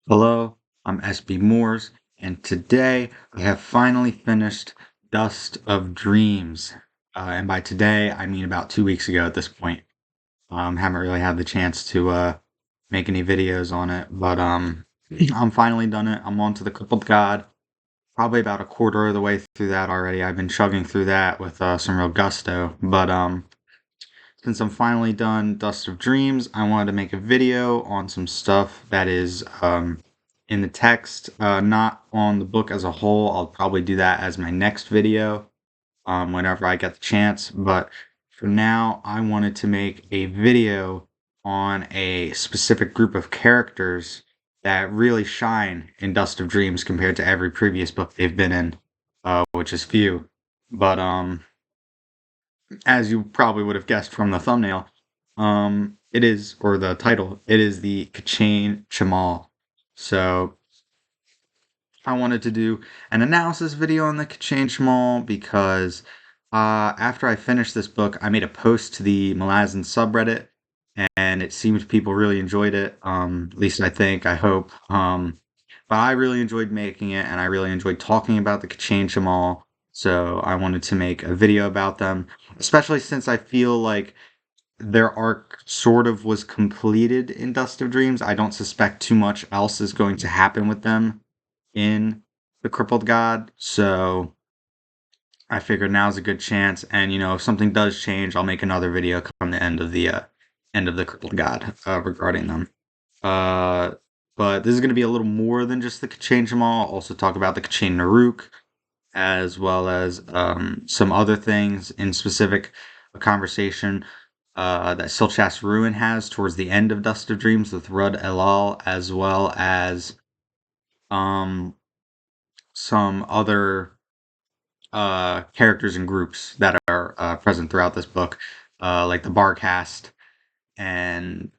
Hello, I'm SB Moores, and today I have finally finished Dust of Dreams. And by today, I mean about 2 weeks ago at this point. Haven't really had the chance to make any videos on it, but I'm finally done it. I'm on to the Crippled God, probably about a quarter of the way through that already. I've been chugging through that with some real gusto, but since I'm finally done Dust of Dreams, I wanted to make a video on some stuff that is in the text, not on the book as a whole. I'll probably do that as my next video whenever I get the chance. But for now, I wanted to make a video on a specific group of characters that really shine in Dust of Dreams compared to every previous book they've been in, which is few. But as you probably would have guessed from the thumbnail, it is, or the title, it is the Kachane Chamal. So I wanted to do an analysis video on the Kachane Chamal because after I finished this book, I made a post to the Malazan Subreddit, and it seemed people really enjoyed it. At least I think, I hope. But I really enjoyed making it, and I really enjoyed talking about the Kachane Chamal. So I wanted to make a video about them, especially since I feel like their arc sort of was completed in Dust of Dreams. I don't suspect too much else is going to happen with them in the Crippled God. So I figured now's a good chance, and if something does change, I'll make another video come the end of the Crippled God regarding them. But this is going to be a little more than just the Kachane Jamal. I'll also talk about the Kachane Naruk, as well as some other things in specific, a conversation that Silchas Ruin has towards the end of Dust of Dreams with Rud Elal, as well as um, some other characters and groups that are present throughout this book, like the Barghast and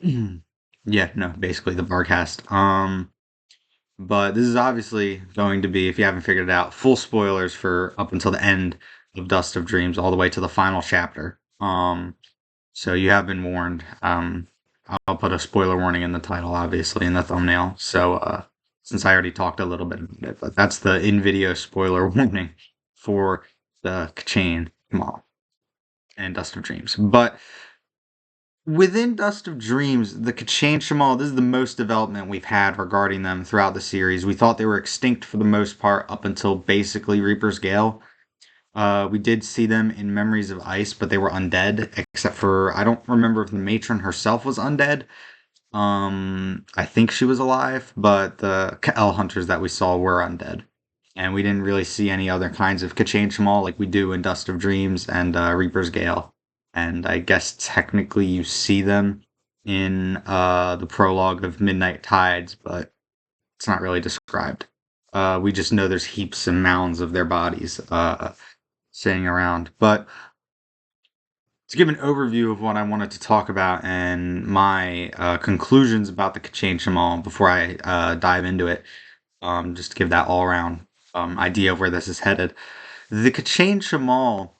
yeah, no, basically the Barghast. But this is obviously going to be, if you haven't figured it out, full spoilers for up until the end of Dust of Dreams, all the way to the final chapter. So you have been warned. I'll put a spoiler warning in the title, obviously, in the thumbnail. So since I already talked a little bit about it, but that's the in-video spoiler warning for the Kachane Mall and Dust of Dreams. But within Dust of Dreams, the Kachane Shamal, this is the most development we've had regarding them throughout the series. We thought they were extinct for the most part up until basically Reaper's Gale. We did see them in Memories of Ice, but they were undead, except for, I don't remember if the matron herself was undead. I think she was alive, but the Ka'el hunters that we saw were undead. And we didn't really see any other kinds of Kachane Shamal like we do in Dust of Dreams and Reaper's Gale. And I guess technically you see them in the prologue of Midnight Tides, but it's not really described. We just know there's heaps and mounds of their bodies sitting around. But to give an overview of what I wanted to talk about and my conclusions about the Kachane Shamal before I dive into it, just to give that all-around idea of where this is headed. The Kachane Shamal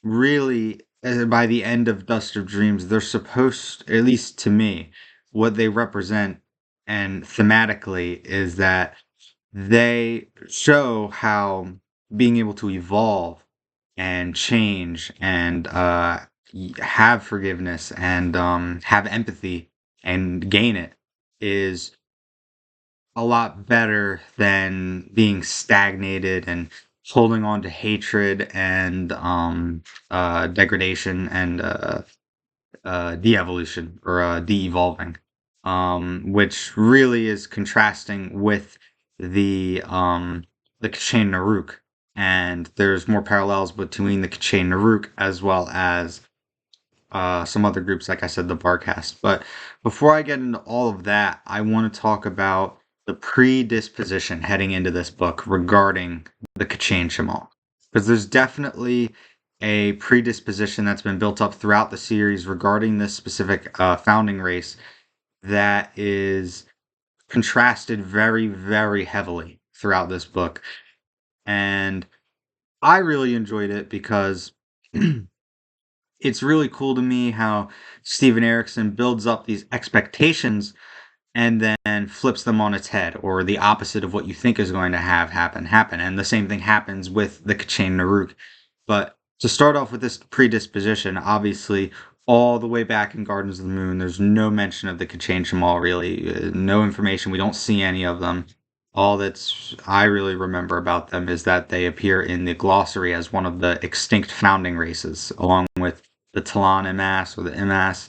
really, by the end of Dust of Dreams, they're supposed, at least to me, what they represent and thematically is that they show how being able to evolve and change and have forgiveness and have empathy and gain it is a lot better than being stagnated and holding on to hatred and degradation and de-evolution or de-evolving, which really is contrasting with the Kachane Naruk. And there's more parallels between the Kachane Naruk as well as some other groups, like I said, the Barcast. But before I get into all of that, I want to talk about the predisposition heading into this book regarding the Kachane Shamal. Because there's definitely a predisposition that's been built up throughout the series regarding this specific founding race that is contrasted very, very heavily throughout this book. And I really enjoyed it because it's really cool to me how Steven Erikson builds up these expectations and then flips them on its head, or the opposite of what you think is going to have happen. And the same thing happens with the K'chain Naruk. But to start off with this predisposition, obviously, all the way back in Gardens of the Moon, there's no mention of the K'chain Shamal, really. No information. We don't see any of them. All that's I really remember about them is that they appear in the glossary as one of the extinct founding races, along with the Talon Imass or the Imass,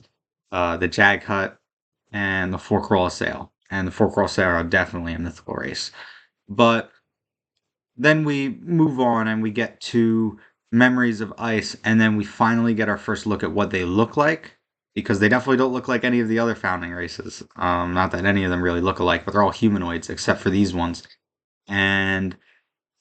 the Jaghut, and the Forkroll Assail. And the Forkroll Assail are definitely a mythical race. But then we move on and we get to Memories of Ice, and then we finally get our first look at what they look like, because they definitely don't look like any of the other founding races. Not that any of them really look alike, but they're all humanoids except for these ones. And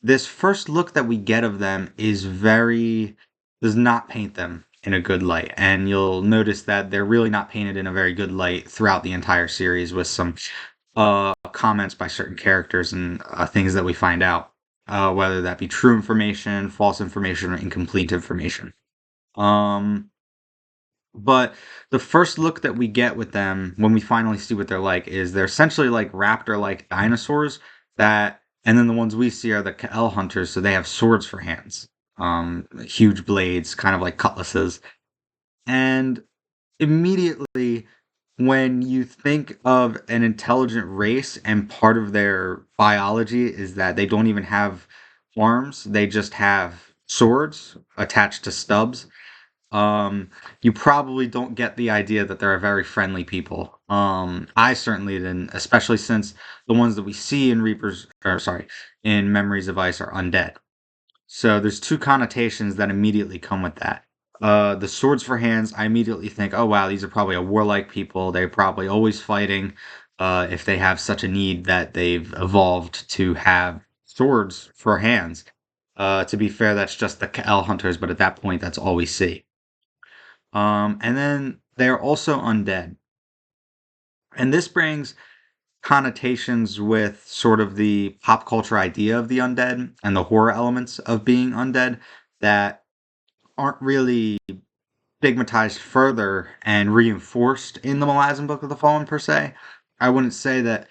this first look that we get of them does not paint them in a good light. And you'll notice that they're really not painted in a very good light throughout the entire series, with some comments by certain characters and things that we find out, whether that be true information, false information, or incomplete information. Um, but the first look that we get with them when we finally see what they're like is they're essentially like raptor-like dinosaurs and then the ones we see are the Ka'el hunters, so they have swords for hands, huge blades, kind of like cutlasses. And immediately, when you think of an intelligent race and part of their biology is that they don't even have arms, they just have swords attached to stubs, you probably don't get the idea that they're a very friendly people. I certainly didn't, especially since the ones that we see in in Memories of Ice are undead. So there's two connotations that immediately come with that. The swords for hands, I immediately think, oh wow, these are probably a warlike people. They're probably always fighting. If they have such a need that they've evolved to have swords for hands. To be fair, that's just the Ka'el hunters, but at that point, that's all we see. And then they're also undead. And this brings connotations with sort of the pop culture idea of the undead and the horror elements of being undead that aren't really stigmatized further and reinforced in the Malazan Book of the Fallen, per se. I wouldn't say that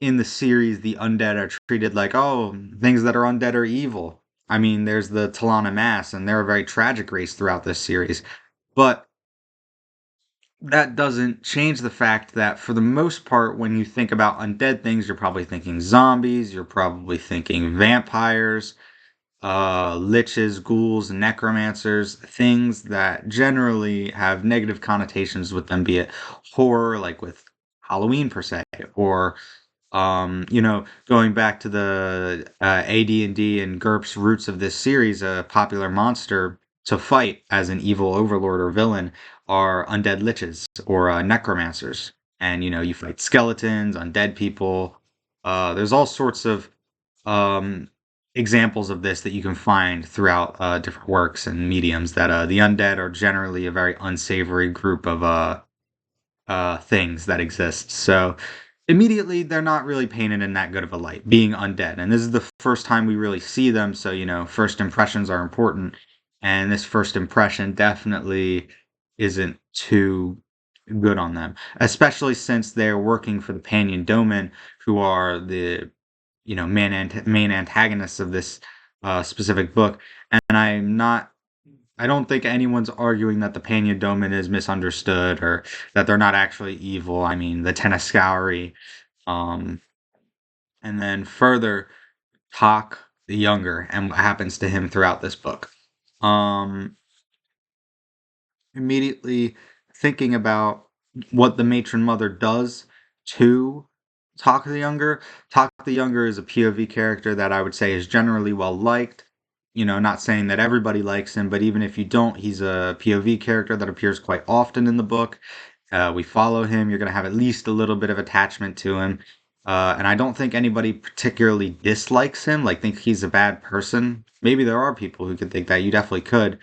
in the series the undead are treated like, oh, things that are undead are evil. I mean, there's the Talana Mass, and they're a very tragic race throughout this series. But that doesn't change the fact that for the most part, when you think about undead things, you're probably thinking zombies, you're probably thinking vampires, liches, ghouls, necromancers, things that generally have negative connotations with them, be it horror, like with Halloween per se, or going back to the AD&D and GURPS roots of this series, a popular monster to fight as an evil overlord or villain are undead liches or necromancers. And, you fight skeletons, undead people. There's all sorts of um, examples of this that you can find throughout different works and mediums that the undead are generally a very unsavory group of things that exist. So immediately, they're not really painted in that good of a light, being undead. And this is the first time we really see them, so, first impressions are important. And this first impression definitely isn't too good on them, especially since they're working for the Panyan Domin, who are the, main antagonists of this specific book. And I don't think anyone's arguing that the Panya Domin is misunderstood or that they're not actually evil. I mean, the Tenaskauri, um, and then further, Talk the Younger and what happens to him throughout this book. Um, Immediately thinking about what the matron mother does to Talk the Younger. Talk the Younger is a POV character that I would say is generally well liked. Not saying that everybody likes him, but even if you don't, he's a POV character that appears quite often in the book. We follow him. You're going to have at least a little bit of attachment to him. And I don't think anybody particularly dislikes him, like think he's a bad person. Maybe there are people who could think that. You definitely could.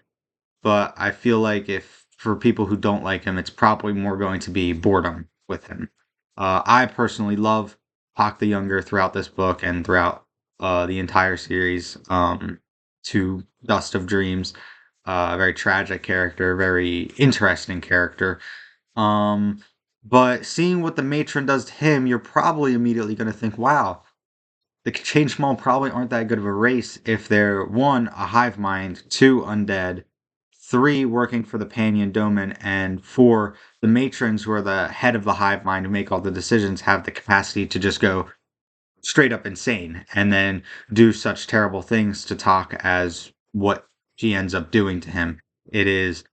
But I feel like if for people who don't like him, it's probably more going to be boredom with him. I personally love Hawk the Younger throughout this book and throughout the entire series. To Dust of Dreams, a very tragic character, very interesting character. Um, But seeing what the matron does to him, you're probably immediately going to think, wow, the Change Small probably aren't that good of a race if they're one, a hive mind, two, undead, three, working for the Panyan Domin, and four, the matrons who are the head of the hive mind who make all the decisions have the capacity to just go straight up insane and then do such terrible things to talk as what she ends up doing to him. It is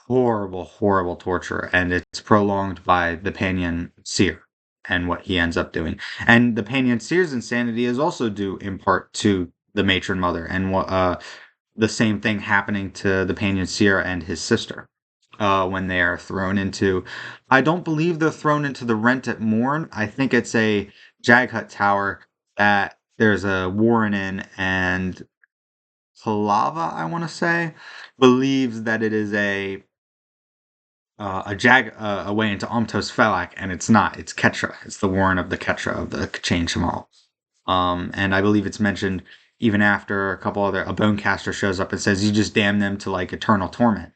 horrible, horrible torture, and it's prolonged by the Panyan Seer and what he ends up doing. And the Panyan Seer's insanity is also due in part to the matron mother and the same thing happening to the Panyan Seer and his sister when they are thrown into. I don't believe they're thrown into the Rent at Morn. I think it's a Jaghut tower that there's a warren in, and Palava, I want to say, believes that it is a way into Omtos Felak, and it's not. It's Ketra. It's the warren of the Ketra of the Chain Shamal. And I believe it's mentioned even after a couple other a Bonecaster shows up and says you just damn them to like eternal torment.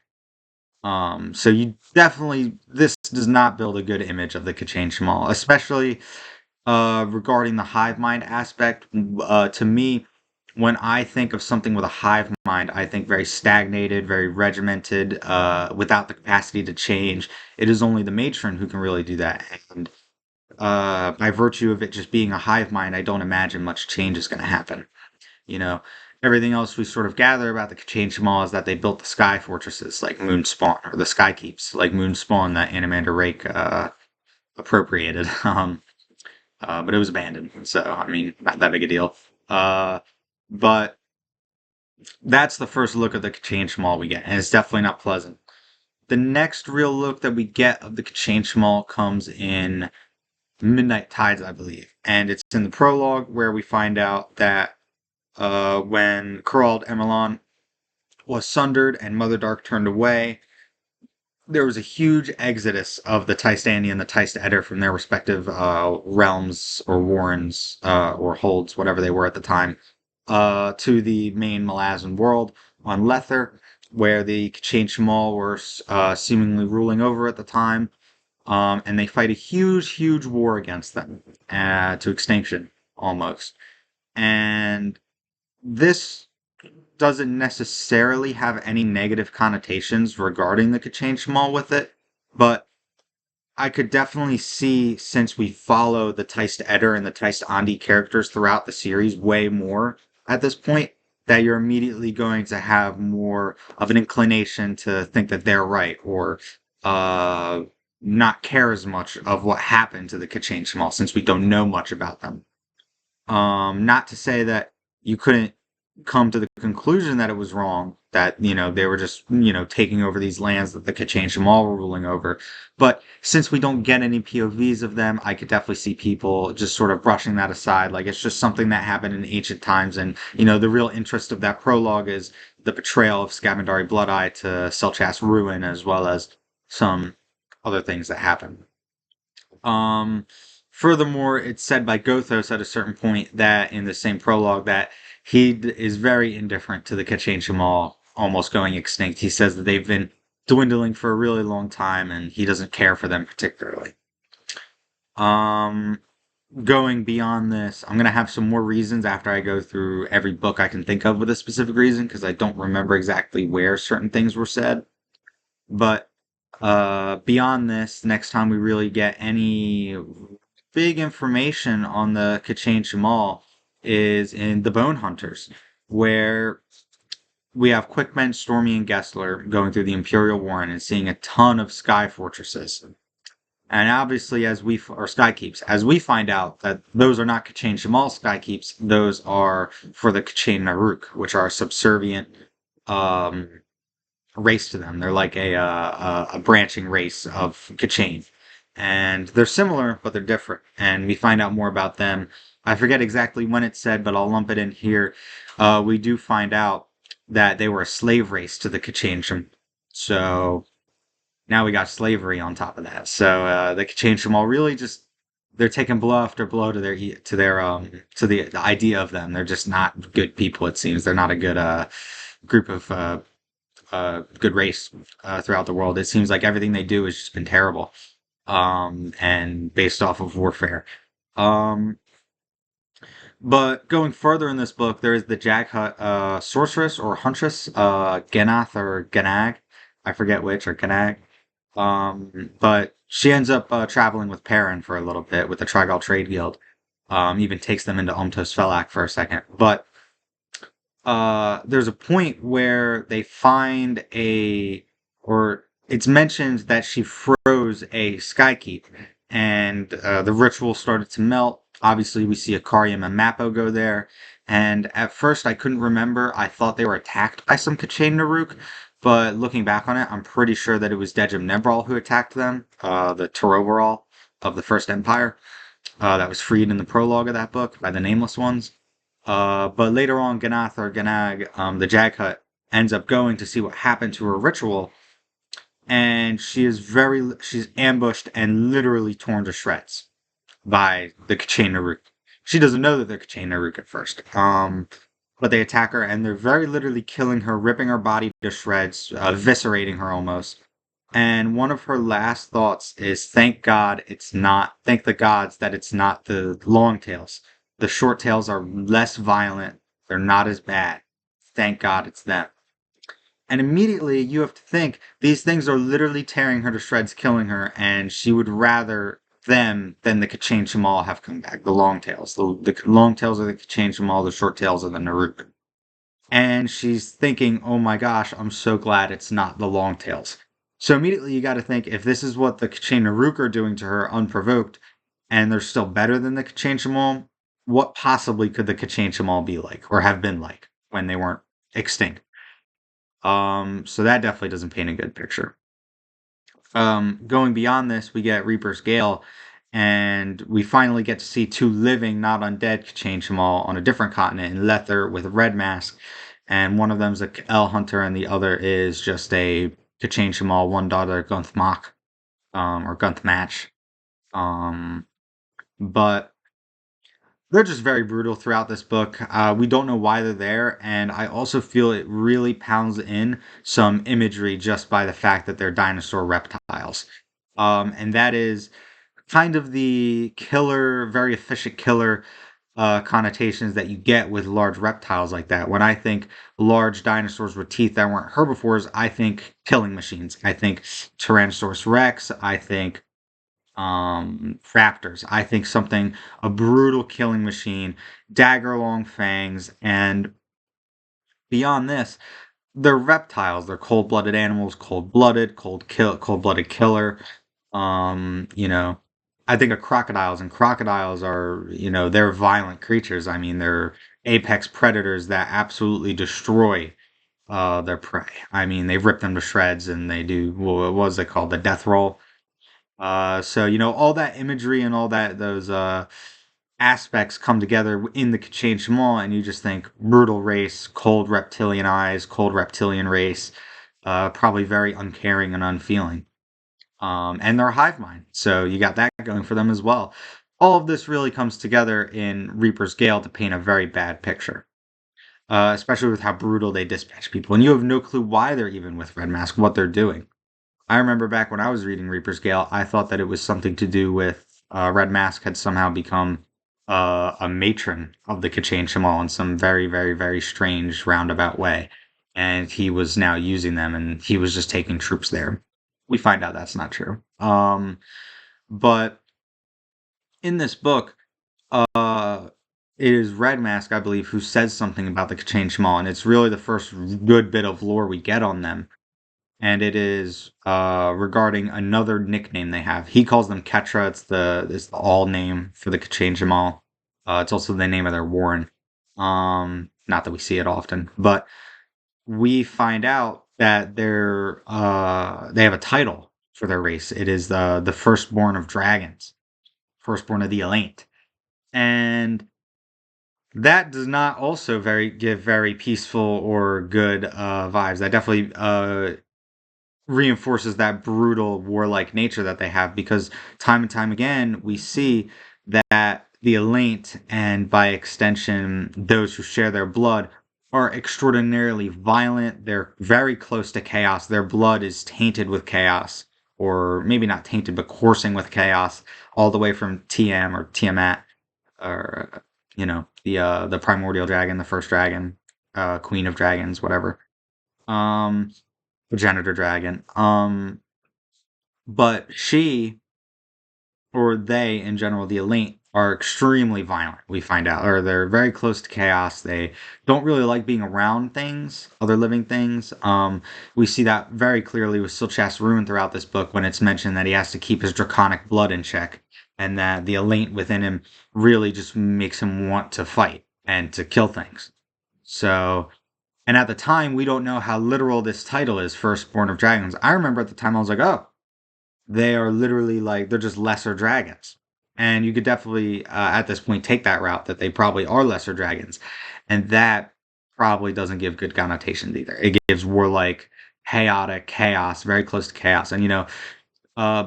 So you definitely this does not build a good image of the Kachain Shamal, especially regarding the hive mind aspect. To me, when I think of something with a hive mind, I think very stagnated, very regimented, without the capacity to change. It is only the matron who can really do that. And by virtue of it just being a hive mind, I don't imagine much change is going to happen. You know, everything else we sort of gather about the Kachain Shamal is that they built the sky fortresses like Moonspawn, or the sky keeps like Moonspawn that Animander Rake appropriated. But it was abandoned. So, I mean, not that big a deal. But that's the first look of the Change Mall we get, and it's definitely not pleasant. The next real look that we get of the Change Mall comes in Midnight Tides, I believe, and it's in the prologue where we find out that when Kurald Emelon was sundered and Mother Dark turned away, there was a huge exodus of the Tystani and the Tyst Eder from their respective realms or warrens or holds, whatever they were at the time, to the main Malazan world on Lether, where the K'chain Shamal were seemingly ruling over at the time. And they fight a huge, huge war against them to extinction, almost. And this doesn't necessarily have any negative connotations regarding the K'chain Shamal with it, but I could definitely see, since we follow the Teist Eder and the Teist Andi characters throughout the series way more at this point, that you're immediately going to have more of an inclination to think that they're right, or uh, not care as much of what happened to the K'chain Shamal, since we don't know much about them. Not to say that you couldn't come to the conclusion that it was wrong, that, they were just, taking over these lands that the K'chain Shamal were ruling over. But since we don't get any POVs of them, I could definitely see people just sort of brushing that aside. Like, it's just something that happened in ancient times. And, the real interest of that prologue is the betrayal of Scamandari Bloodeye to Silchas Ruin, as well as some other things that happen. Um, Furthermore, it's said by Gothos at a certain point that in the same prologue that he is very indifferent to the K'chain Shamal almost going extinct. He says that they've been dwindling for a really long time and he doesn't care for them particularly. Um, Going beyond this, I'm going to have some more reasons after I go through every book I can think of with a specific reason, because I don't remember exactly where certain things were said. But beyond this, next time we really get any big information on the K'chain Shamal is in the Bone Hunters, where we have Quickmen, Stormy, and Gessler going through the Imperial Warren and seeing a ton of sky fortresses. And obviously, or skykeeps, as we find out that those are not K'chain Shamal skykeeps, those are for the K'chain Naruk, which are subservient um, race to them. They're like a branching race of K'chain. And they're similar, but they're different. And we find out more about them. I forget exactly when it's said, but I'll lump it in here. We do find out that they were a slave race to the K'chain. So now we got slavery on top of that. So the K'chain Shamal really just they're taking blow after blow to the idea of them. They're just not good people. It seems they're not a good group of good race throughout the world. It seems like everything they do has just been terrible. and based off of warfare. Um, but going further in this book, there is the Jaghut sorceress or huntress, Genath or Genag, I forget which, or Genag. But she ends up traveling with Perrin for a little bit with the Trigal Trade Guild. Even takes them into Umtos Felak for a second. But there's a point where they find or it's mentioned that she froze a Skykeep, and the ritual started to melt. Obviously, we see Akarium and Mappo go there, and at first I couldn't remember. I thought they were attacked by some Kachane Naruk, but looking back on it, I'm pretty sure that it was Dejim Nebral who attacked them, the Toroverall of the First Empire, that was freed in the prologue of that book by the Nameless Ones. But later on, Ganath or Ganag, the Jaghut, ends up going to see what happened to her ritual, and she's ambushed and literally torn to shreds by the Kachane Naruk. She doesn't know that they're Kachane Naruk at first. But they attack her, and they're very literally killing her, ripping her body to shreds, eviscerating her almost. And one of her last thoughts is, thank the gods that it's not the long tails. The short tails are less violent. They're not as bad. Thank God it's them. And immediately you have to think these things are literally tearing her to shreds, killing her, and she would rather them than the Kachane Shamal have come back. The long tails. The long tails are the Kachane Shamal, the short tails are the Naruk. And she's thinking, oh my gosh, I'm so glad it's not the long tails. So immediately you got to think, if this is what the Kachane Naruk are doing to her unprovoked, and they're still better than the Kachane Shamal, what possibly could the Kachane Shamal be like, or have been like, when they weren't extinct? So that definitely doesn't paint a good picture. Going beyond this, we get Reaper's Gale, and we finally get to see two living, not undead Kachane Shamal on a different continent in Lether with Red Mask, and one of them's a El Hunter, and the other is just a Kachane Shamal, one daughter Gunthmach, or Gunthmatch. But they're just very brutal throughout this book. We don't know why they're there, and I also feel it really pounds in some imagery just by the fact that they're dinosaur reptiles. And that is kind of the killer, very efficient killer connotations that you get with large reptiles like that. When I think large dinosaurs with teeth that weren't herbivores, I think killing machines. I think Tyrannosaurus Rex. I think raptors. I think a brutal killing machine, dagger long fangs, and beyond this, they're reptiles. They're cold-blooded animals, cold-blooded killer. You know, I think of crocodiles, and crocodiles are, they're violent creatures. I mean, they're apex predators that absolutely destroy their prey. I mean, they rip them to shreds, and they do, what was it called, the death roll. So all that imagery and all those aspects come together in the Kachane Shamal, and you just think brutal race, cold reptilian eyes, cold reptilian race, probably very uncaring and unfeeling. And they're a hive mind, so you got that going for them as well. All of this really comes together in Reaper's Gale to paint a very bad picture, especially with how brutal they dispatch people, and you have no clue why they're even with Red Mask, what they're doing. I remember back when I was reading Reaper's Gale, I thought that it was something to do with Red Mask had somehow become a matron of the Kachane Shamal in some very, very, very strange roundabout way. And he was now using them, and he was just taking troops there. We find out that's not true. But in this book, it is Red Mask, I believe, who says something about the Kachane Shamal, and it's really the first good bit of lore we get on them. And it is regarding another nickname they have. He calls them Ketra. It's the all name for the Kachane Shamal. It's also the name of their warren. Not that we see it often, but we find out that they have a title for their race. It is the firstborn of dragons, firstborn of the Elaint, and that does not also give very peaceful or good vibes. That definitely reinforces that brutal warlike nature that they have, because time and time again we see that the Elaint, and by extension those who share their blood, are extraordinarily violent. They're very close to chaos. Their blood is tainted with chaos, or maybe not tainted, but coursing with chaos, all the way from TM or Tiamat, or the primordial dragon, the first dragon, queen of dragons, whatever, um, progenitor dragon. But she, or they in general, the elite, are extremely violent, we find out. Or they're very close to chaos. They don't really like being around things, other living things. We see that very clearly with Silchas Ruin throughout this book when it's mentioned that he has to keep his draconic blood in check, and that the elite within him really just makes him want to fight and to kill things. So, and at the time, we don't know how literal this title is, Firstborn of Dragons. I remember at the time I was like, oh, they are literally like they're just lesser dragons, and you could definitely at this point take that route that they probably are lesser dragons, and that probably doesn't give good connotations either. It gives warlike, chaotic, chaos, very close to chaos, and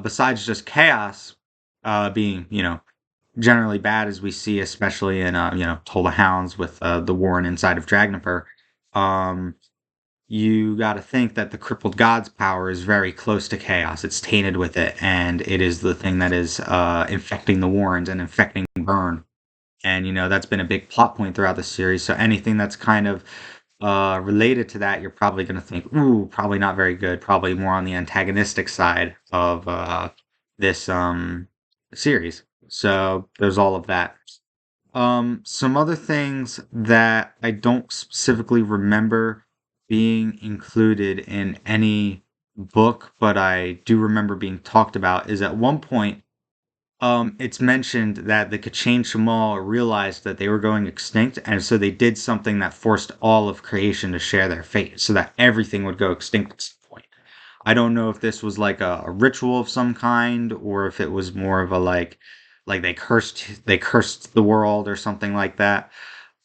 besides just chaos being generally bad, as we see especially in Toll the Hounds with the Warren inside of Dragnifer. um you got to think that the crippled god's power is very close to chaos. It's tainted with it, and it is the thing that is infecting the Warrens and infecting Burn. And that's been a big plot point throughout the series. So anything that's kind of related to that, you're probably going to think, ooh, probably not very good. Probably more on the antagonistic side of this series. So there's all of that. Some other things that I don't specifically remember being included in any book, but I do remember being talked about, is at one point, it's mentioned that the Kachin Shamal realized that they were going extinct, and so they did something that forced all of creation to share their fate, so that everything would go extinct at some point. I don't know if this was like a ritual of some kind, or if it was more of a like they cursed the world or something like that.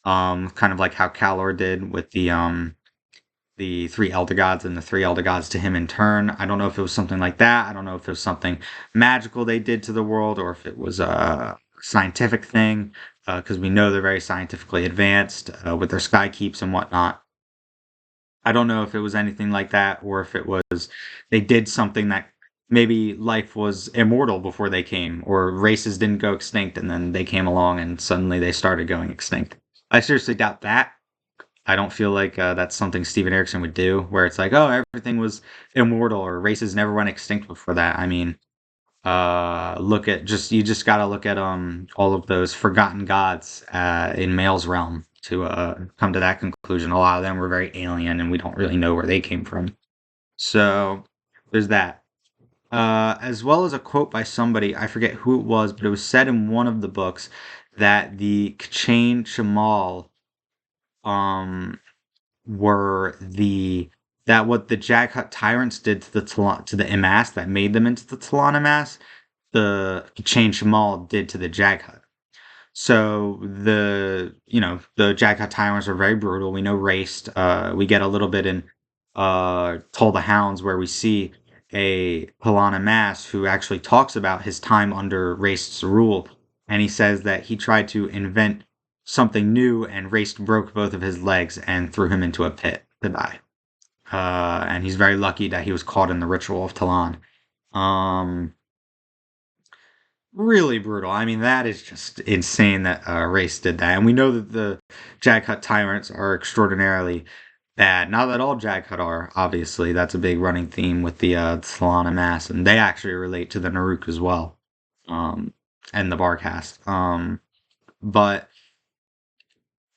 Kind of like how Calor did with the three elder gods and the three elder gods to him in turn. I don't know if it was something like that. I don't know if it was something magical they did to the world, or if it was a scientific thing, because we know they're very scientifically advanced with their sky keeps and whatnot. I don't know if it was anything like that, or if it was they did something that maybe life was immortal before they came, or races didn't go extinct and then they came along and suddenly they started going extinct. I seriously doubt that. I don't feel like that's something Steven Erikson would do, where it's like, oh, everything was immortal or races never went extinct before that. I mean, look at just you just gotta look at all of those forgotten gods in Male's realm to come to that conclusion. A lot of them were very alien, and we don't really know where they came from. So there's that. As well as a quote by somebody, I forget who it was, but it was said in one of the books that the K'chain Shamal um were the that what the Jaghut tyrants did to the Imass that made them into the Talon Imass, the Chain Shamal did to the Jaghut. So the Jaghut tyrants are very brutal. We know Raced. We get a little bit in Toll the Hounds where we see a Talon Imass who actually talks about his time under Raced's rule, and he says that he tried to invent something new, and Raced broke both of his legs and threw him into a pit to die. And he's very lucky that he was caught in the ritual of Talon. Um, really brutal. I mean, that is just insane that Race did that. And we know that the Jaghut tyrants are extraordinarily bad. Not that all Jaghut are, obviously. That's a big running theme with the Talon Imass, and they actually relate to the Naruk as well, um, and the Barghast. But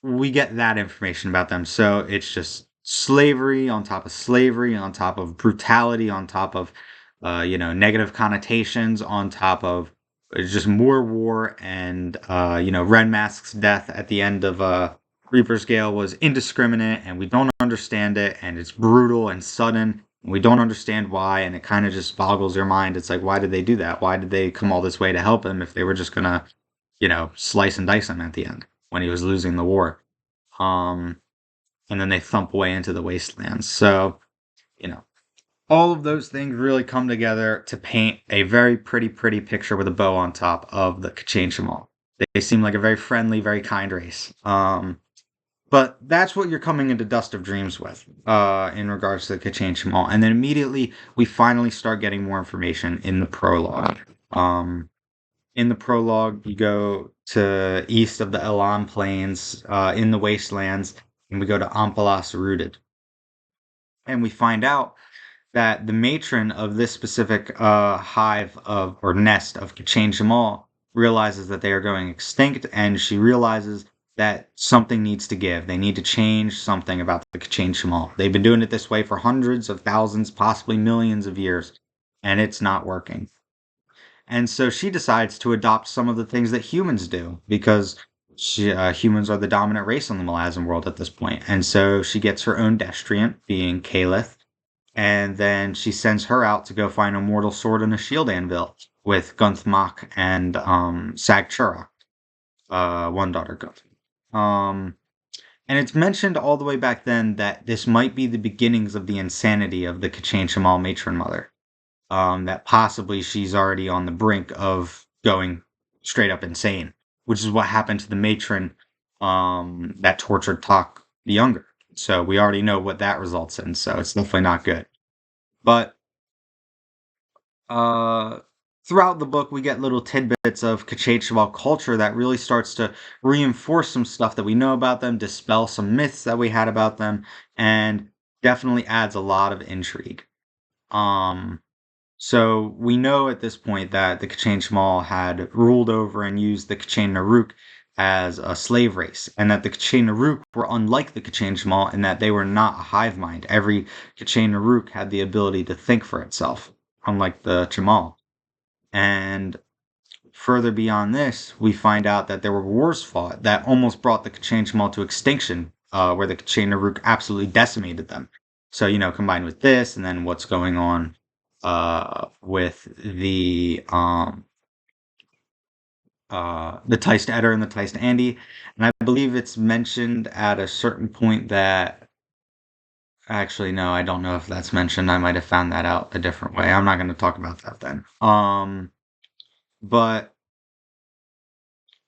we get that information about them. So it's just slavery on top of slavery, on top of brutality, on top of negative connotations, on top of just more war. And Ren Mask's death at the end of Reaper's Gale was indiscriminate, and we don't understand it, and it's brutal and sudden. And we don't understand why, and it kind of just boggles your mind. It's like, why did they do that? Why did they come all this way to help him if they were just gonna, slice and dice him at the end when he was losing the war? Um, and then they thump away into the wastelands. So, you know, all of those things really come together to paint a very pretty picture with a bow on top of the Kachin Shamal. They seem like a very friendly, very kind race. But that's what you're coming into Dust of Dreams with, in regards to the Kachain Shamal. And then immediately we finally start getting more information in the prologue. In the prologue, you go to east of the Elan Plains, in the wastelands, and we go to Ampalas Rooted. And we find out that the matron of this specific hive of or nest of Kachain Shamal realizes that they are going extinct, and she realizes that something needs to give. They need to change something about the Kachain Shamal. They've been doing it this way for hundreds of thousands, possibly millions of years, and it's not working. And so she decides to adopt some of the things that humans do because humans are the dominant race in the Malazan world at this point. And so she gets her own destriant, being Kalith, and then she sends her out to go find a mortal sword and a shield anvil with Gunthmak and Sagchura, one daughter Gunth. And it's mentioned all the way back then that this might be the beginnings of the insanity of the Kachain Shamal matron mother. That possibly she's already on the brink of going straight up insane, which is what happened to the matron that tortured Tak the Younger. So we already know what that results in, so it's definitely not good. But uh, throughout the book, we get little tidbits of Kachain culture that really starts to reinforce some stuff that we know about them, dispel some myths that we had about them, and definitely adds a lot of intrigue. Um, so we know at this point that the Kachain Shamal had ruled over and used the Kachain Naruk as a slave race, and that the Kachain Naruk were unlike the Kachain Shamal in that they were not a hive mind. Every Kachain Naruk had the ability to think for itself, unlike the Chamal. And further beyond this, we find out that there were wars fought that almost brought the Kachain Shamal to extinction, where the Kachain Naruk absolutely decimated them. So, combined with this, and then what's going on with the Teist Eder and the Teist Andy, and I believe it's mentioned at a certain point that actually no, I don't know if that's mentioned. I might have found that out a different way. I'm not going to talk about that then. But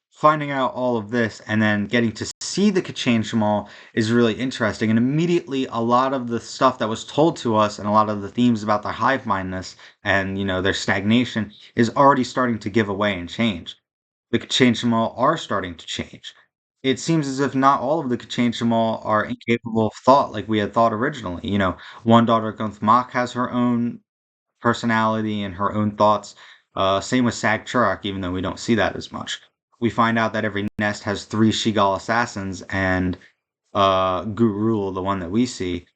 finding out all of this and then getting to see the Kachain Shamal is really interesting. And immediately, a lot of the stuff that was told to us and a lot of the themes about their hive mindedness and their stagnation is already starting to give away and change. The Kachain Shamal are starting to change. It seems as if not all of the Kachain Shamal are incapable of thought like we had thought originally. One daughter, Gunthmak, has her own personality and her own thoughts. Same with Sag Churak, even though we don't see that as much. We find out that every nest has 3 Shigal assassins, and Gurul, the one that we see,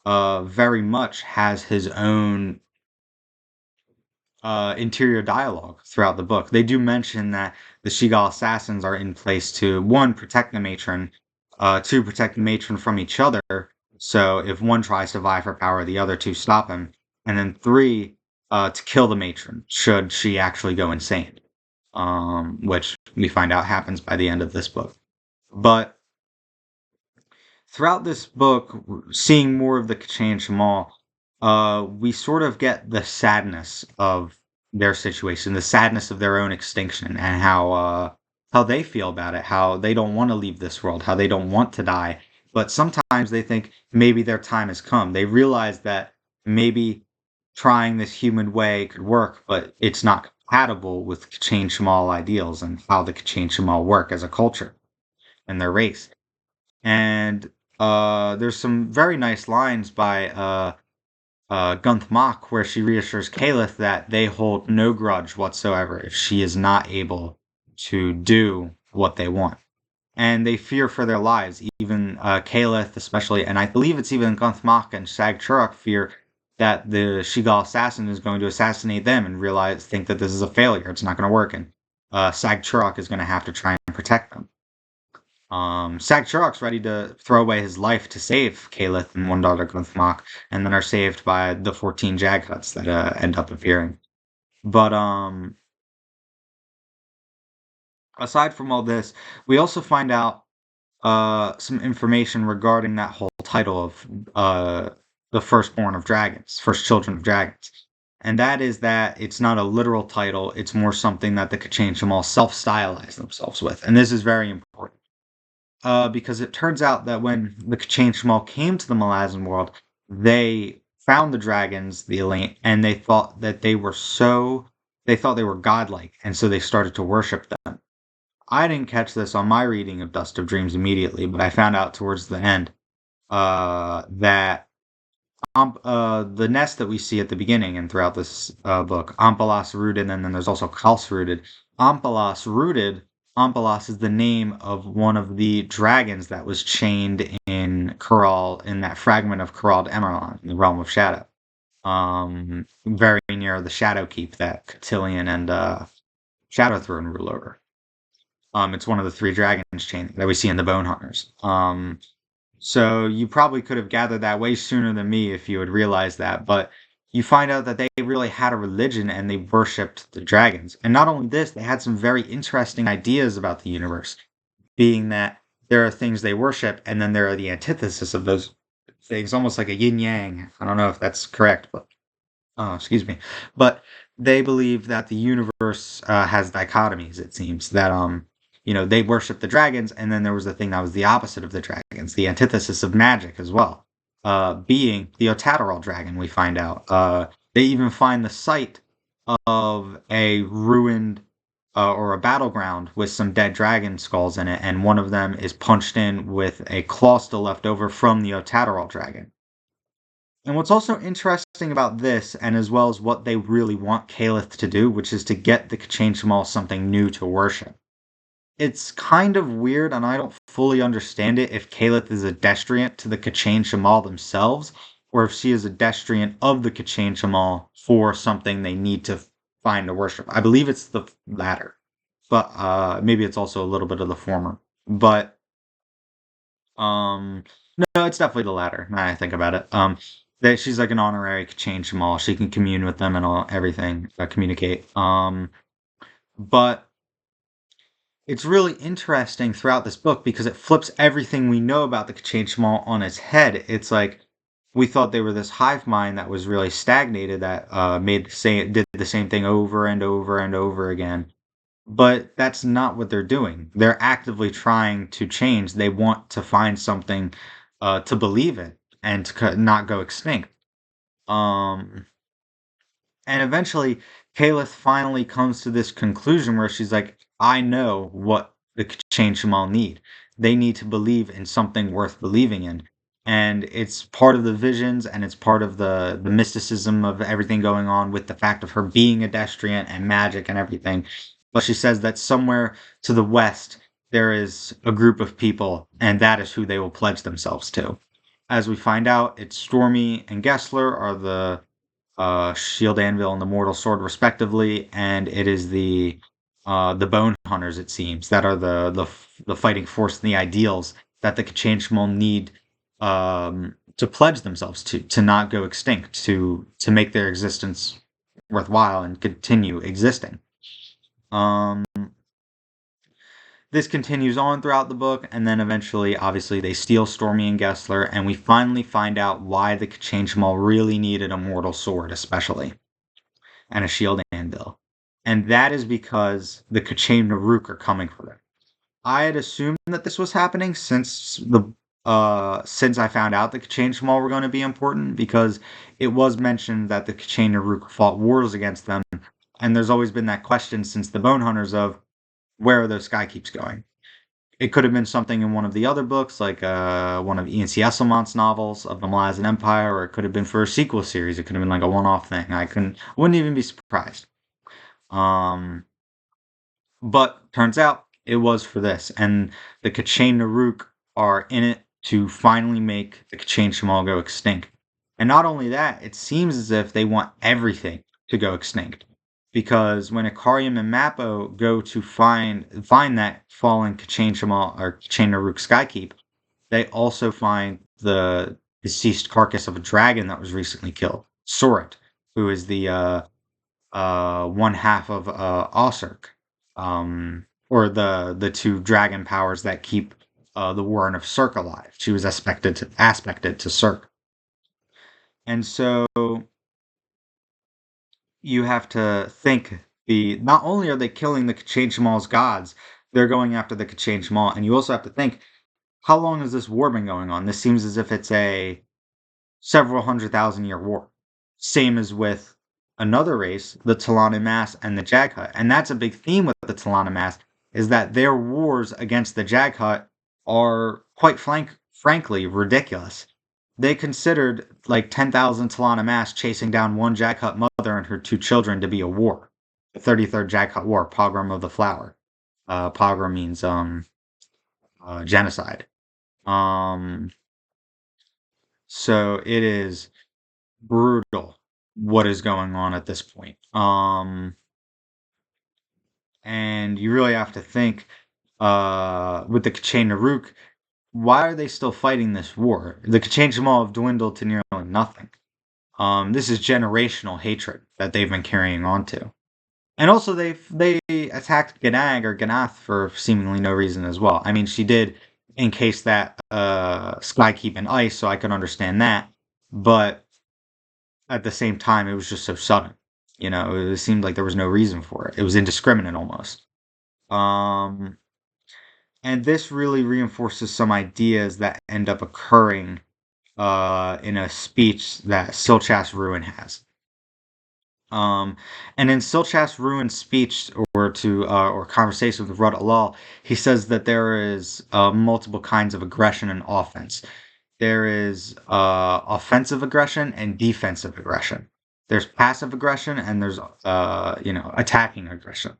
very much has his own interior dialogue throughout the book. They do mention that the Shigal assassins are in place to, one, protect the matron, two, protect the matron from each other. So if one tries to vie for power, the other two stop him. And then three, to kill the matron should she actually go insane, which we find out happens by the end of this book. But throughout this book, seeing more of the Kachain Shamal, we sort of get the sadness of their situation, the sadness of their own extinction, and how they feel about it, how they don't want to leave this world, how they don't want to die, but sometimes they think maybe their time has come. They realize that maybe trying this human way could work, but it's not compatible with Kachain Shamal ideals and how the Kachain Shamal work as a culture and their race. And there's some very nice lines by Gunthmak where she reassures Kalith that they hold no grudge whatsoever if she is not able to do what they want. And they fear for their lives, even Kalith especially, and I believe it's even Gunthmak and Sag Churuk fear that the Shigal assassin is going to assassinate them and think that this is a failure, it's not going to work, and Sag Churuk is going to have to try and protect them. Sag Churuk's ready to throw away his life to save Kalith and one daughter Gunthmak, and then are saved by the 14 Jaghuts that end up appearing. But aside from all this, we also find out some information regarding that whole title of the firstborn of dragons, first children of dragons. And that is that it's not a literal title, it's more something that the Kachain Shamal self-stylize themselves with. And this is very important. because it turns out that when the K'chain Shemal came to the Malazan world, they found the dragons, the elite, and they thought that they thought they were godlike, and so they started to worship them. I didn't catch this on my reading of Dust of Dreams immediately, but I found out towards the end that the nest that we see at the beginning and throughout this book, Ampalas rooted, and then there's also Kals rooted. Ampalas rooted. Ampalas is the name of one of the dragons that was chained in Kural, in that fragment of Kural Emerald, in the realm of Shadow. Very near the Shadow Keep that Cotillion and Shadow Throne rule over. It's one of the three dragons chained that we see in the Bone Hunters. So you probably could have gathered that way sooner than me if you had realized that, but you find out that they really had a religion and they worshipped the dragons. And not only this, they had some very interesting ideas about the universe, being that there are things they worship and then there are the antithesis of those things, almost like a yin yang. I don't know if that's correct, but excuse me. But they believe that the universe has dichotomies. It seems that they worship the dragons, and then there was the thing that was the opposite of the dragons, the antithesis of magic as well, being the Otateral dragon. We find out. They even find the site of a ruined or a battleground with some dead dragon skulls in it, and one of them is punched in with a claw still left over from the Otateral dragon. And what's also interesting about this, and as well as what they really want Caliph to do, which is to get the K'chain Shemal something new to worship. It's kind of weird, and I don't fully understand it, if Caliph is a destriant to the K'chain Shemal themselves, or if she is a destriant of the K'chain Shemal for something they need to find to worship. I believe it's the latter, but maybe it's also a little bit of the former. But no, it's definitely the latter. Now I think about it. That she's like an honorary K'chain Shemal. She can commune with them and everything, communicate. But it's really interesting throughout this book because it flips everything we know about the K'chain Shemal on its head. It's like we thought they were this hive mind that was really stagnated, that did the same thing over and over and over again. But that's not what they're doing. They're actively trying to change. They want to find something to believe in and to not go extinct. Um, and eventually, Caliph finally comes to this conclusion where she's like, I know what the K'chain Shemal need. They need to believe in something worth believing in. And it's part of the visions and it's part of the mysticism of everything going on with the fact of her being a destriant and magic and everything. But she says that somewhere to the west, there is a group of people, and that is who they will pledge themselves to. As we find out, it's Stormy and Gessler are the Shield Anvil and the Mortal Sword, respectively, and it is the Bone Hunters, it seems, that are the fighting force and the ideals that the K'chain Shemal need to pledge themselves to not go extinct, to make their existence worthwhile and continue existing. This continues on throughout the book, and then eventually, obviously, they steal Stormy and Gessler, and we finally find out why the K'chain Shemal really needed a mortal sword, especially, and a shield anvil. And that is because the K'chain Naruk are coming for them. I had assumed that this was happening since I found out the K'chain Shemal were going to be important, because it was mentioned that the K'chain Naruk fought wars against them, and there's always been that question since the Bone Hunters of, where are those Skykeeps going? It could have been something in one of the other books, like one of Ian C. Esselmont's novels of the Malazan Empire, or it could have been for a sequel series. It could have been like a one-off thing. Wouldn't even be surprised. But turns out it was for this, and the K'chain Naruk are in it to finally make the K'chain Shemal go extinct. And not only that, it seems as if they want everything to go extinct. Because when Ikariam and Mappo go to find that fallen K'chain Shemal or K'chain Naruk Skykeep, they also find the deceased carcass of a dragon that was recently killed, Sorit, who is the one half of Osirk, or the two dragon powers that keep the Warren of Cirque alive. She was aspected to Cirque. And so you have to think, not only are they killing the K'chain Shemal's gods, they're going after the K'chain Shemal, and you also have to think how long has this war been going on? This seems as if it's a several 100,000 year war. Same as with another race, the Imass and the Jaghut. And that's a big theme with the Imass, is that their wars against the Jaghut are quite frankly ridiculous. They considered like 10,000 Imass chasing down one Jaghut mother and her two children to be a war. The 33rd Jaghut War, Pogrom of the Flower. Pogrom means genocide. Um, so it is brutal what is going on at this point. And you really have to think with the Kachin Naruk, why are they still fighting this war? The Kachin Jamal have dwindled to nearly nothing. This is generational hatred that they've been carrying on to. And also they attacked Ganag or Ganath for seemingly no reason as well. I mean, she did encase that Skykeep in ice, so I could understand that. But at the same time, it was just so sudden. It seemed like there was no reason for it. It was indiscriminate almost. Um, and this really reinforces some ideas that end up occurring in a speech that Silchas Ruin has. And in Silchas Ruin's speech or conversation with Rud Alal, he says that there is multiple kinds of aggression and offense. There is offensive aggression and defensive aggression. There's passive aggression and there's attacking aggression.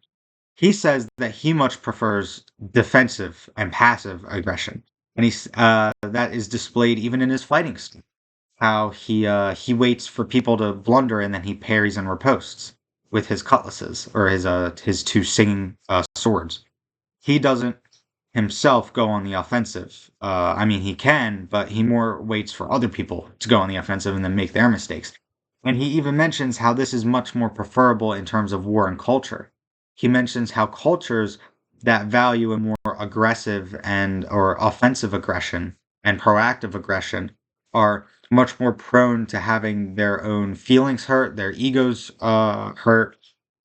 He says that he much prefers defensive and passive aggression, and that is displayed even in his fighting style. How he waits for people to blunder and then he parries and riposts with his cutlasses or his two singing swords. He doesn't himself go on the offensive. I mean, he can, but he more waits for other people to go on the offensive and then make their mistakes. And he even mentions how this is much more preferable in terms of war and culture. He mentions how cultures that value a more aggressive and or offensive aggression and proactive aggression are much more prone to having their own feelings hurt, their egos hurt,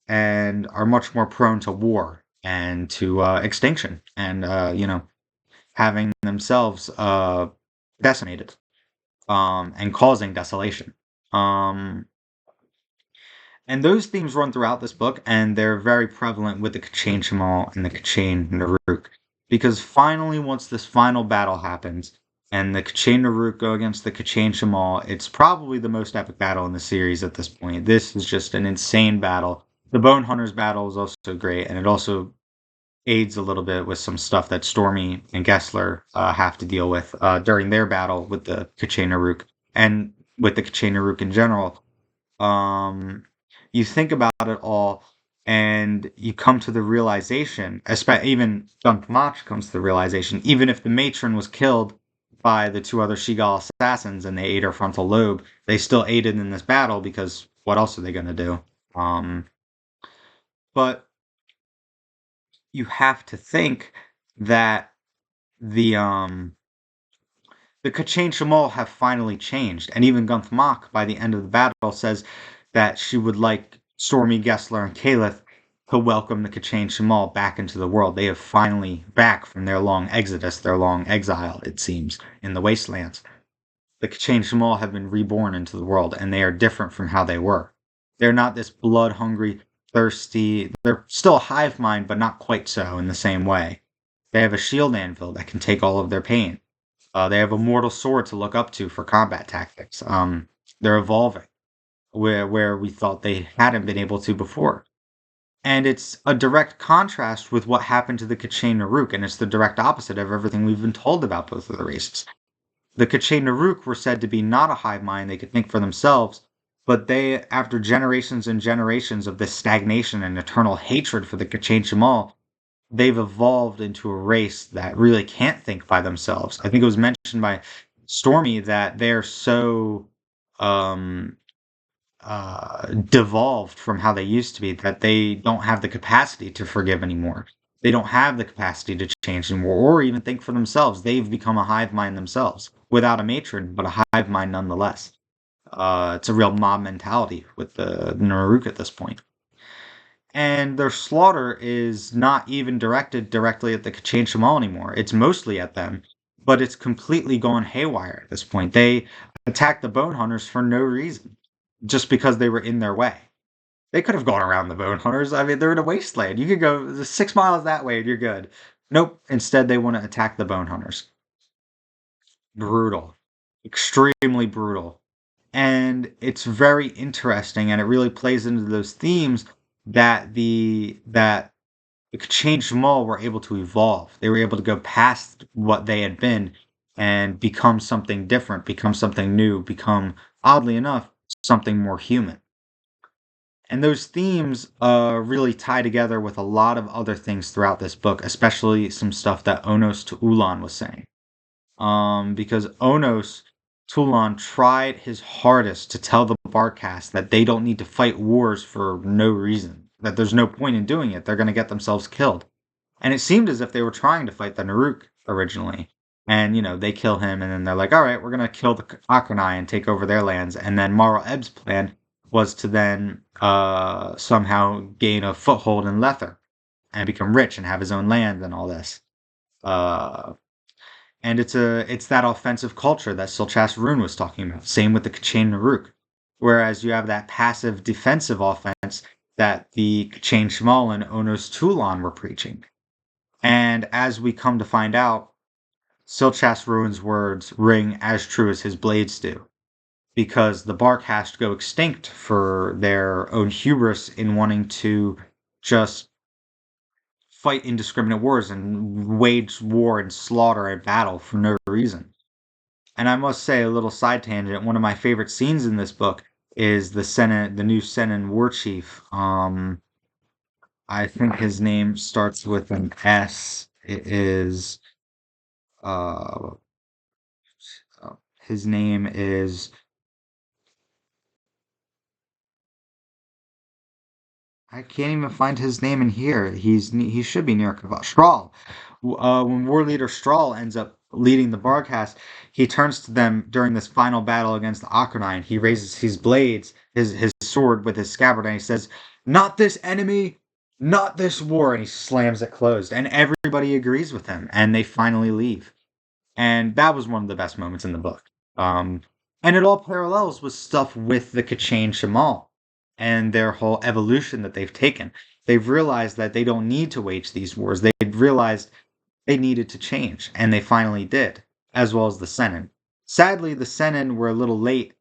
and are much more prone to war and to extinction and having themselves decimated and causing desolation. Um, and those themes run throughout this book, and they're very prevalent with the Kachin Shamal and the Kachin Naruk. Because finally, once this final battle happens, and the Kachin Naruk go against the Kachin Shamal, it's probably the most epic battle in the series at this point. This is just an insane battle. The Bone Hunters battle is also great, and it also aids a little bit with some stuff that Stormy and Gessler have to deal with during their battle with the Kachin Naruk and with the Kachin Naruk in general. Um, you think about it all, and you come to the realization, even Dunk Mach comes to the realization, even if the matron was killed by the two other Shigal assassins and they ate her frontal lobe, they still aided in this battle because what else are they going to do? But you have to think that the the Kachin Shamal have finally changed, and even Gunth Mach, by the end of the battle, says that she would like Stormy, Gessler, and Caliph to welcome the Kachin Shamal back into the world. They have finally back from their long exodus, their long exile, it seems, in the wastelands. The Kachin Shamal have been reborn into the world, and they are different from how they were. They're not this blood-hungry, thirsty. They're still a hive mind, but not quite so in the same way. They have a shield anvil that can take all of their pain. They have a mortal sword to look up to for combat tactics. They're evolving where we thought they hadn't been able to before. And it's a direct contrast with what happened to the Kachin Naruk, and it's the direct opposite of everything we've been told about both of the races. The Kachin Naruk were said to be not a hive mind, they could think for themselves, but they, after generations and generations of this stagnation and eternal hatred for the Kachin Shamal, they've evolved into a race that really can't think by themselves. I think it was mentioned by Stormy that they're so um, devolved from how they used to be that they don't have the capacity to forgive anymore. They don't have the capacity to change anymore or even think for themselves. They've become a hive mind themselves without a matron, but a hive mind nonetheless. It's a real mob mentality with the Naruk at this point. And their slaughter is not even directed directly at the Kachin Shamal anymore. It's mostly at them, but it's completely gone haywire at this point. They attacked the bone hunters for no reason, just because they were in their way. They could have gone around the bone hunters. I mean, they're in a wasteland. You could go 6 miles that way and you're good. Nope. Instead, they want to attack the bone hunters. Brutal. Extremely brutal. And it's very interesting, and it really plays into those themes that the Change Jamal were able to evolve. They were able to go past what they had been and become something different, become something new, become, oddly enough, something more human. And those themes really tie together with a lot of other things throughout this book, especially some stuff that Onos to Ulan was saying. Because Onos Toulon tried his hardest to tell the Barghast that they don't need to fight wars for no reason, that there's no point in doing it. They're going to get themselves killed. And it seemed as if they were trying to fight the Naruk originally. And, they kill him, and then they're like, all right, we're going to kill the Akonai and take over their lands. And then Marl Eb's plan was to then somehow gain a foothold in Lether and become rich and have his own land and all this. Uh, and it's that offensive culture that Silchas Ruin was talking about. Same with the K'chain Naruk. Whereas you have that passive defensive offense that the K'chain Shmal and Onos Toulon were preaching. And as we come to find out, Silchas Ruin's words ring as true as his blades do. Because the Barghast go extinct for their own hubris in wanting to just fight indiscriminate wars and wage war and slaughter and battle for no reason. And I must say, a little side tangent, one of my favorite scenes in this book is the new Senin war chief. I think his name starts with an S. It is, uh, his name is, I can't even find his name in here. He should be near Strahl. When War Leader Strahl ends up leading the Barghast, he turns to them during this final battle against the Akonai, and he raises his blades, his sword with his scabbard, and he says, "Not this enemy, not this war," and he slams it closed. And everybody agrees with him, and they finally leave. And that was one of the best moments in the book. And it all parallels with stuff with the K'chain Shamal and their whole evolution that they've taken. They've realized that they don't need to wage these wars. They've realized they needed to change, and they finally did, as well as the Senin. Sadly, the Senin were a little late,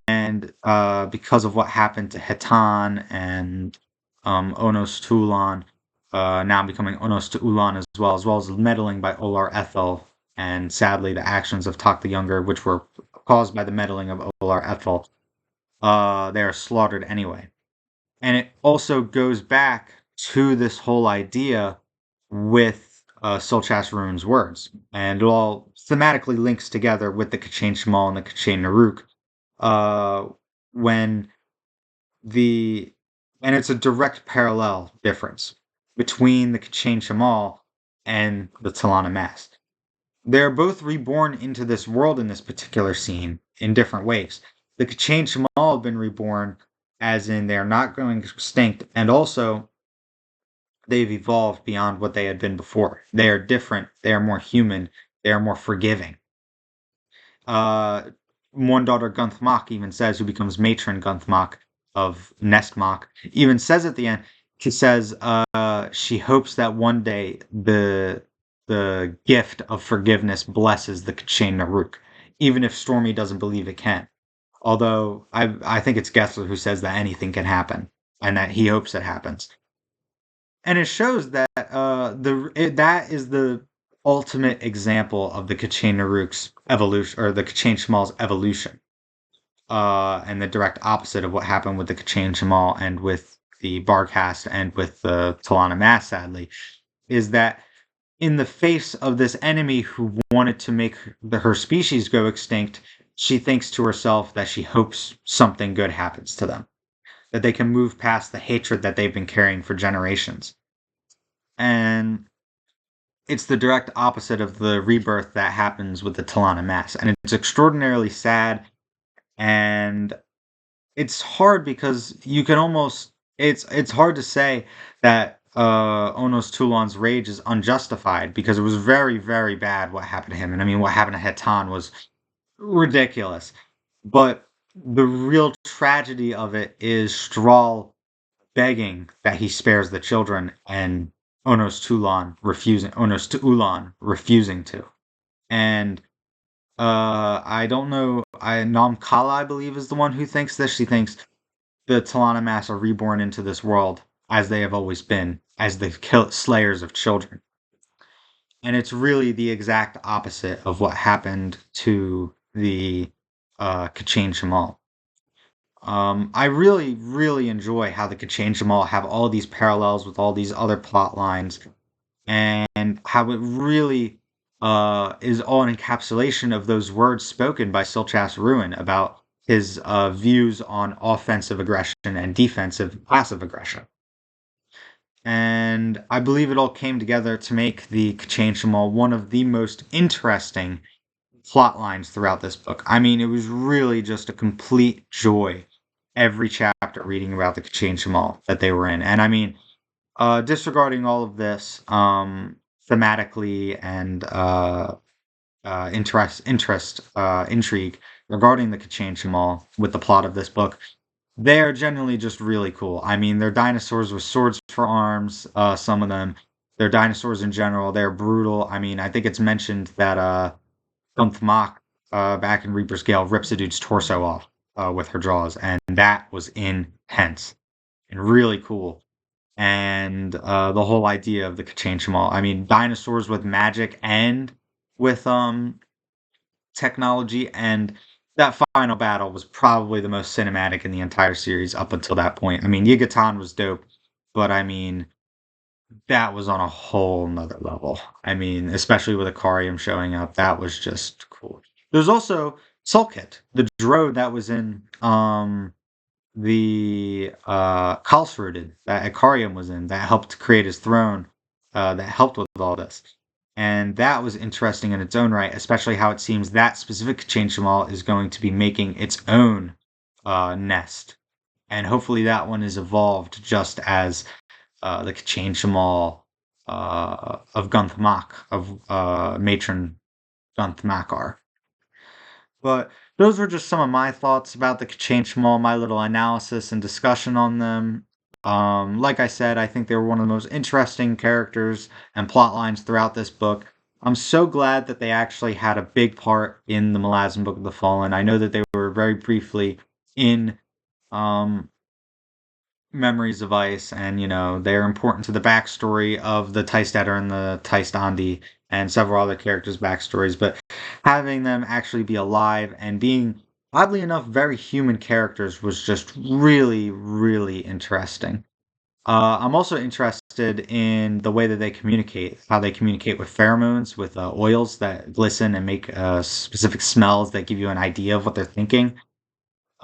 and because of what happened to Hetan and Onos Toulon, now becoming Onos to Ulan as well as meddling by Olar Ethel, and sadly the actions of Tak the Younger, which were caused by the meddling of Olar Ethel, they are slaughtered anyway. And it also goes back to this whole idea with Silchas Ruin's words. And it all thematically links together with the K'chain Shamal and the K'chain Naruk. When the and it's a direct parallel difference between the K'chain Shamal and the Talana Imass. They're both reborn into this world in this particular scene in different ways. The K'chain Shamal have been reborn as in they're not going extinct, and also they've evolved beyond what they had been before. They are different, they are more human, they are more forgiving. One daughter Gunthmak even says, who becomes matron Gunthmak of Nestmak, even says at the end, she says she hopes that one day the gift of forgiveness blesses the K'chain Naruk, even if Stormy doesn't believe it can. Although I think it's Gessler who says that anything can happen and that he hopes it happens. And it shows that that is the ultimate example of the K'chain Naruk's evolution, or the K'chain Shamal's evolution, and the direct opposite of what happened with the K'chain Shamal and with the Barghast and with the Talana Imass, sadly, is that in the face of this enemy who wanted to make her species go extinct, she thinks to herself that she hopes something good happens to them, that they can move past the hatred that they've been carrying for generations. And it's the direct opposite of the rebirth that happens with the Talana Imass. And it's extraordinarily sad, and it's hard because you can almost it's hard to say that Onos Toulon's rage is unjustified because it was very, very bad what happened to him. And I mean, what happened to Hetan was ridiculous. But the real tragedy of it is Strahl begging that he spares the children and Onos Toulon refusing to. And I don't know, Nam Kala, I believe, is the one who thinks this. She thinks the Imass are reborn into this world as they have always been, as the slayers of children. And it's really the exact opposite of what happened to the Kachain Shamal. I really, really enjoy how the Kachain Shamal have all these parallels with all these other plot lines, and how it really is all an encapsulation of those words spoken by Silchas Ruin about his views on offensive aggression and defensive passive aggression. And I believe it all came together to make the Kachain Shamal one of the most interesting plot lines throughout this book. I mean, it was really just a complete joy every chapter reading about the Kachain Shamal that they were in. And I mean, disregarding all of this thematically and intrigue regarding the Kachain Shamal with the plot of this book, they are generally just really cool. I mean, they're dinosaurs with swords for arms, some of them. They're dinosaurs in general. They're brutal. I mean, I think it's mentioned that Gunthmak, back in Reaper's Gale, rips a dude's torso off with her jaws, and that was intense and really cool. And the whole idea of the Kachain Shamal. I mean, dinosaurs with magic and with technology, and that final battle was probably the most cinematic in the entire series up until that point. I mean, Yigatan was dope, but I mean, that was on a whole nother level. I mean, especially with Akarium showing up, that was just cool. There's also Sulkit, the drone that was in the Kalsrooted that Akarium was in, that helped create his throne, that helped with all this. And that was interesting in its own right, especially how it seems that specific Chain Shamal is going to be making its own nest. And hopefully that one is evolved just as the Chain Shamal of Gunthmak, of Matron Gunthmak are. But those were just some of my thoughts about the Chain Shamal, my little analysis and discussion on them. Like I said, I think they were one of the most interesting characters and plot lines throughout this book. I'm so glad that they actually had a big part in the Malazan Book of the Fallen. I know that they were very briefly in um, Memories of Ice, and they're important to the backstory of the Teistetter and the Teistandi and several other characters' backstories, but having them actually be alive and being, oddly enough, very human characters was just really, really interesting. I'm also interested in the way that they communicate, how they communicate with pheromones, with oils that glisten and make specific smells that give you an idea of what they're thinking.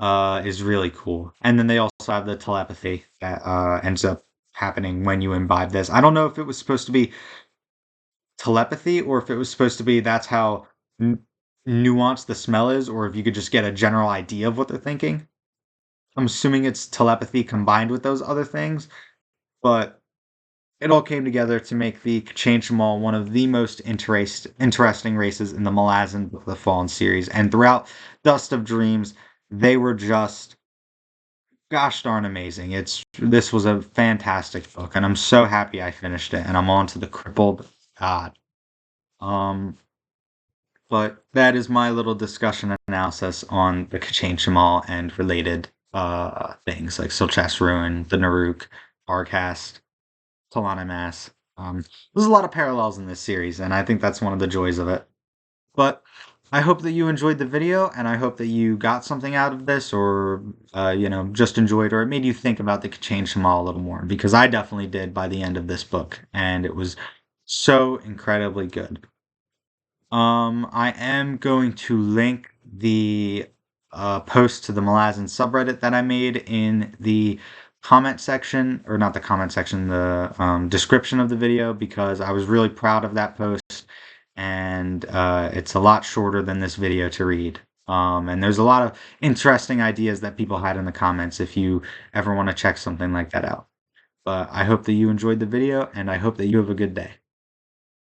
Is really cool. And then they also have the telepathy that ends up happening when you imbibe this. I don't know if it was supposed to be telepathy or if it was supposed to be that's how nuanced the smell is, or if you could just get a general idea of what they're thinking. I'm assuming it's telepathy combined with those other things, but it all came together to make the Chain Shamal one of the most interesting races in the Malazan Book of the Fallen series. And throughout Dust of Dreams, they were just gosh darn amazing. This was a fantastic book, and I'm so happy I finished it, and I'm on to the Crippled God. Um, but that is my little discussion and analysis on the Kachain Shamal and related things like Silchas Ruin, the Naruk, Barghast, Imass. There's a lot of parallels in this series, and I think that's one of the joys of it. But I hope that you enjoyed the video, and I hope that you got something out of this, or just enjoyed, or it made you think about the Kachain Shamal a little more, because I definitely did by the end of this book, and it was so incredibly good. I am going to link the post to the Malazan subreddit that I made in the comment section, or not the comment section, the description of the video, because I was really proud of that post, and it's a lot shorter than this video to read. And there's a lot of interesting ideas that people had in the comments if you ever want to check something like that out. But I hope that you enjoyed the video, and I hope that you have a good day.